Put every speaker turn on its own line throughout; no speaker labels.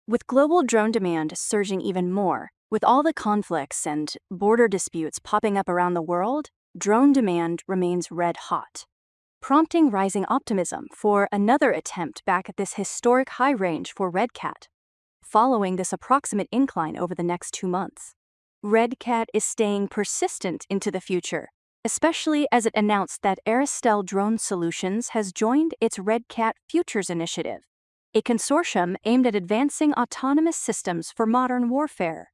With global drone demand surging even more, with all the conflicts and border disputes popping up around the world, drone demand remains red hot, prompting rising optimism for another attempt back at this historic high range for RCAT, following this approximate incline over the next 2 months. RCAT is staying persistent into the future, especially as it announced that Aristel Drone Solutions has joined its RCAT Futures Initiative, a consortium aimed at advancing autonomous systems for modern warfare.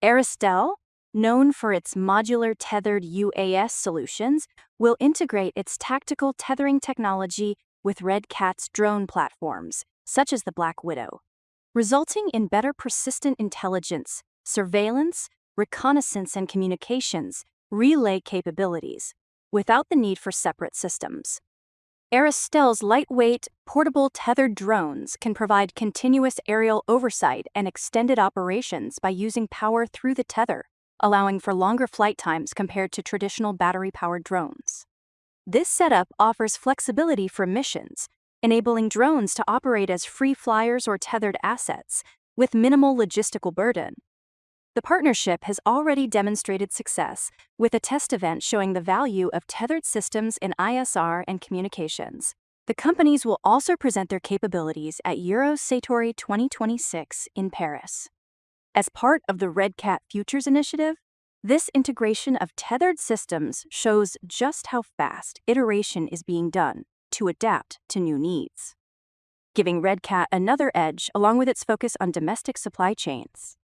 Aristel, known for its modular tethered UAS solutions, will integrate its tactical tethering technology with RCAT's drone platforms, such as the Black Widow, resulting in better persistent intelligence, surveillance, reconnaissance, and communications relay capabilities, without the need for separate systems. Aristel's lightweight, portable tethered drones can provide continuous aerial oversight and extended operations by using power through the tether, allowing for longer flight times compared to traditional battery-powered drones. This setup offers flexibility for missions, enabling drones to operate as free flyers or tethered assets, with minimal logistical burden. The partnership has already demonstrated success, with a test event showing the value of tethered systems in ISR and communications. The companies will also present their capabilities at Eurosatory 2026 in Paris. As part of the RCAT Futures Initiative, this integration of tethered systems shows just how fast iteration is being done to adapt to new needs, giving RCAT another edge along with its focus on domestic supply chains.